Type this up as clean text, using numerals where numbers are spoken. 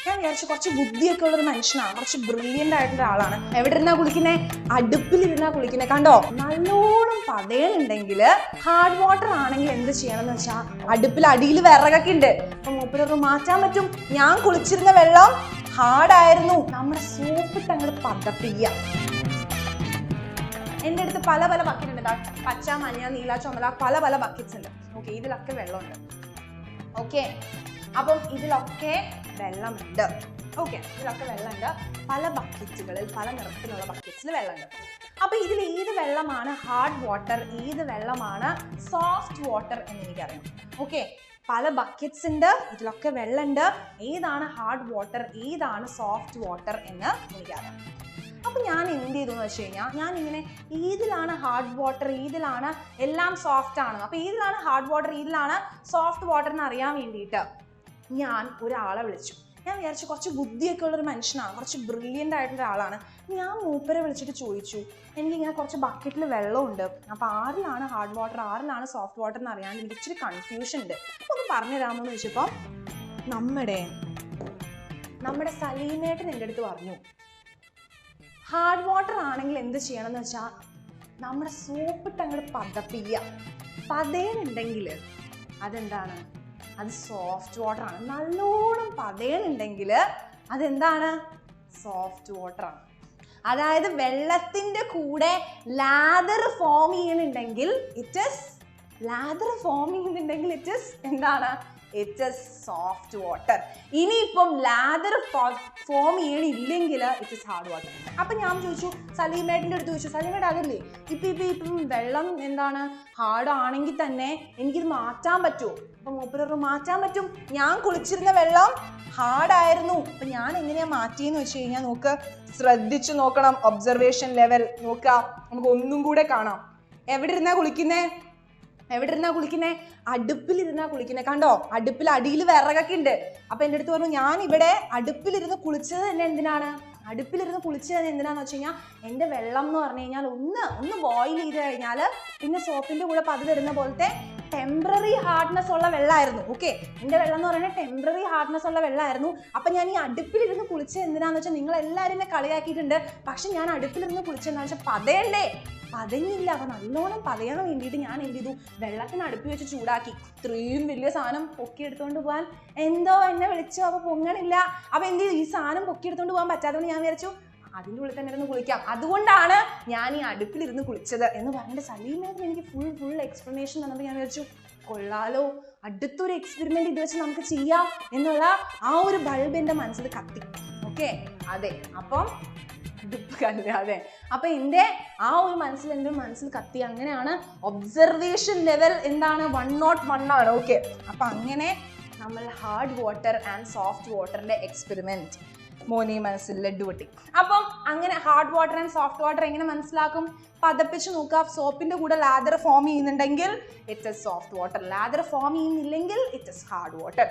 ഞാൻ വിചാരിച്ചു കുറച്ച് ബുദ്ധിയൊക്കെ ഉള്ളൊരു മനുഷ്യനാണ്, കുറച്ച് ബ്രില്യൻ്റ് ആയിട്ടുള്ള ആളാണ്. എവിടെ ഇരുന്നാ കുളിക്കുന്നേ? അടുപ്പിലിരുന്നാ കുളിക്കുന്നേ. കണ്ടോ, നല്ലോണം പതയുണ്ടെങ്കിൽ ഹാർഡ് വാട്ടർ ആണെങ്കിൽ എന്ത് ചെയ്യണമെന്ന് വെച്ചാൽ അടുപ്പിൽ അടിയിൽ വിറകൊക്കെ ഉണ്ട്, അപ്പൊ മൂപ്പരൊക്കെ മാറ്റാൻ പറ്റും. ഞാൻ കുളിച്ചിരുന്ന വെള്ളം ഹാർഡായിരുന്നു. നമ്മുടെ സോപ്പിട്ട് അങ്ങോട്ട് പതപ്പിക്കുക. എൻ്റെ അടുത്ത് പല പല ബക്കറ്റ് ഉണ്ട്, പച്ച, മഞ്ഞ, നീല, ചുമല, പല പല ബക്കറ്റ്സ് ഉണ്ട്. ഓക്കെ, ഇതിലൊക്കെ വെള്ളമുണ്ട്. ഓക്കെ, അപ്പം ഇതിലൊക്കെ വെള്ളമുണ്ട്. ഓക്കെ, ഇതിലൊക്കെ വെള്ളമുണ്ട്. പല ബക്കറ്റുകളിൽ പല നിറത്തിലുള്ള ബക്കറ്റ്സിൽ വെള്ളമുണ്ട്. അപ്പൊ ഇതിൽ ഏത് വെള്ളമാണ് ഹാർഡ് വാട്ടർ, ഏത് വെള്ളമാണ് സോഫ്റ്റ് വാട്ടർ എന്ന് എനിക്കറിയാം. ഓക്കെ, പല ബക്കറ്റ്സ് ഉണ്ട്, ഇതിലൊക്കെ വെള്ളമുണ്ട്. ഏതാണ് ഹാർഡ് വാട്ടർ, ഏതാണ് സോഫ്റ്റ് വാട്ടർ എന്ന് എനിക്കറിയാം. അപ്പൊ ഞാൻ എന്ത് ചെയ്തു എന്ന് വെച്ച് കഴിഞ്ഞാൽ, ഞാൻ ഇങ്ങനെ ഏതിലാണ് ഹാർഡ് വാട്ടർ, ഏതിലാണ് എല്ലാം സോഫ്റ്റ് ആണ്, അപ്പൊ ഏതിലാണ് ഹാർഡ് വാട്ടർ, ഏതിലാണ് സോഫ്റ്റ് വാട്ടർ എന്ന് അറിയാൻ വേണ്ടിയിട്ട് ഞാൻ ഒരാളെ വിളിച്ചു. ഞാൻ വിചാരിച്ചു കുറച്ച് ബുദ്ധിയൊക്കെ ഉള്ളൊരു മനുഷ്യനാണ്, കുറച്ച് ബ്രില്യൻ്റ് ആയിട്ടുള്ള ആളാണ്. ഞാൻ മൂപ്പരെ വിളിച്ചിട്ട് ചോദിച്ചു, എനിക്കിങ്ങനെ കുറച്ച് ബക്കറ്റിൽ വെള്ളമുണ്ട്, അപ്പോൾ ആരിലാണ് ഹാർഡ് വാട്ടർ, ആരിലാണ് സോഫ്റ്റ് വാട്ടർ എന്ന് അറിയാൻ എനിക്ക് ഇച്ചിരി കൺഫ്യൂഷൻ ഉണ്ട്, ഒന്ന് പറഞ്ഞു തരാമെന്ന് ചോദിച്ചപ്പോൾ നമ്മുടെ സലീമേട്ടൻ എൻ്റെ അടുത്ത് പറഞ്ഞു, ഹാർഡ് വാട്ടർ ആണെങ്കിൽ എന്ത് ചെയ്യണം എന്ന് വെച്ചാൽ നമ്മുടെ സോപ്പിട്ട് അങ്ങോട്ട് പതപ്പിക്കുക. പതയുന്നുണ്ടെങ്കിൽ അതെന്താണ്? അത് സോഫ്റ്റ് വാട്ടർ ആണ്. നല്ലോണം പതയുന്നുണ്ടെങ്കിൽ അതെന്താണ്? സോഫ്റ്റ് വാട്ടർ ആണ്. അതായത് വെള്ളത്തിന്റെ കൂടെ ലാദർ ഫോം ചെയ്യുന്നുണ്ടെങ്കിൽ ഇറ്റ് ഇസ് എന്താണ്? It is soft water. ഇനിയിപ്പം ലാദർ ഫോം ചെയ്യണില്ലെങ്കിൽ ഇറ്റ് ഇസ് ഹാർഡ് വാട്ടർ. അപ്പം ഞാൻ ചോദിച്ചു, സലീമേട്ടിൻ്റെ അടുത്ത് ചോദിച്ചു, സലീമേട്ട് അതല്ലേ ഇപ്പം വെള്ളം എന്താണ് ഹാർഡ് ആണെങ്കിൽ തന്നെ എനിക്കിത് മാറ്റാൻ പറ്റുമോ? അപ്പം മൂപ്പര് മാറ്റാൻ പറ്റും. ഞാൻ കുളിച്ചിരുന്ന വെള്ളം ഹാർഡായിരുന്നു, അപ്പം ഞാൻ എങ്ങനെയാണ് മാറ്റിയെന്ന് വെച്ച് കഴിഞ്ഞാൽ നോക്ക്, ശ്രദ്ധിച്ചു നോക്കണം. ഒബ്സർവേഷൻ ലെവൽ നോക്കുക, നമുക്ക് ഒന്നും കൂടെ കാണാം. എവിടെ ഇരുന്നാ കുളിക്കുന്നേ? അടുപ്പിലിരുന്നാ കുളിക്കുന്നേ. കണ്ടോ, അടുപ്പിൽ അടിയിൽ വിറകൊക്കെ ഉണ്ട്. അപ്പൊ എൻ്റെ അടുത്ത് പറഞ്ഞു, ഞാൻ ഇവിടെ അടുപ്പിലിരുന്ന് കുളിച്ചത് തന്നെ എന്തിനാന്ന് വെച്ച് കഴിഞ്ഞാൽ എൻ്റെ വെള്ളം എന്ന് പറഞ്ഞു കഴിഞ്ഞാൽ ഒന്ന് ബോയിൽ ചെയ്ത് കഴിഞ്ഞാൽ പിന്നെ സോപ്പിന്റെ കൂടെ പതി തരുന്ന പോലത്തെ ടെമ്പററി ഹാർഡ്നെസ് ഉള്ള വെള്ളമായിരുന്നു. ഓക്കെ, എൻ്റെ വെള്ളം എന്ന് പറയുന്നത് ടെമ്പററി ഹാർഡ്നെസ് ഉള്ള വെള്ളമായിരുന്നു. അപ്പം ഞാൻ ഈ അടുപ്പിലിരുന്ന് കുളിച്ചത് എന്തിനാന്ന് വെച്ചാൽ നിങ്ങൾ എല്ലാവരും എന്നെ കളിയാക്കിയിട്ടുണ്ട്, പക്ഷെ ഞാൻ അടുപ്പിലിരുന്ന് കുളിച്ചതെന്ന് വെച്ചാൽ പതഞ്ഞില്ല. അപ്പൊ നല്ലോണം പതയാൻ വേണ്ടിയിട്ട് ഞാൻ എന്ത് ചെയ്തു, വെള്ളത്തിന് അടുപ്പിൽ വെച്ച് ചൂടാക്കി. ഇത്രയും വലിയ സാധനം പൊക്കി എടുത്തോണ്ട് പോകാൻ എന്തോ എന്നെ വിളിച്ചു, അപ്പൊ പൊങ്ങണില്ല. അപ്പൊ എന്ത് ചെയ്തു, ഈ സാധനം പൊക്കി എടുത്തോണ്ട് പോകാൻ പറ്റാത്തതുകൊണ്ട് ഞാൻ വിചാരിച്ചു അതിൻ്റെ ഉള്ളിൽ തന്നെ ഇരുന്ന് കുളിക്കാം, അതുകൊണ്ടാണ് ഞാൻ ഈ അടുപ്പിലിരുന്ന് കുളിച്ചത് എന്ന് പറഞ്ഞിട്ട് സലീമേട്ടൻ എനിക്ക് ഫുൾ എക്സ്പ്ലനേഷൻ തന്നപ്പോൾ ഞാൻ വിചാരിച്ചു, കൊള്ളാലോ, അടുത്തൊരു എക്സ്പെരിമെന്റ് ഇത് വെച്ച് നമുക്ക് ചെയ്യാം എന്നുള്ള ആ ഒരു ബൾബ് എൻ്റെ മനസ്സിൽ കത്തി. ഓക്കെ, അതെ, അപ്പം അപ്പൊ എൻ്റെ ആ ഒരു എൻ്റെ മനസ്സിൽ കത്തി. അങ്ങനെയാണ് ഒബ്സർവേഷൻ ലെവൽ എന്താണ് 101 ആണ്. ഓക്കെ, അപ്പൊ അങ്ങനെ നമ്മൾ ഹാർഡ് വാട്ടർ ആൻഡ് സോഫ്റ്റ് വാട്ടറിന്റെ എക്സ്പെരിമെന്റ് മോനി മനസ്സിൽ ലഡ്ഡു പൊട്ടി. അപ്പം അങ്ങനെ hard water and soft water എങ്ങനെ മനസ്സിലാക്കും? പതപ്പിച്ച് നോക്കുക. സോപ്പിന്റെ കൂടെ ലാദർ ഫോം ചെയ്യുന്നുണ്ടെങ്കിൽ it is soft water, lather form ചെയ്യുന്നില്ലെങ്കിൽ ഇറ്റ് ഇസ് ഹാർഡ് വാട്ടർ.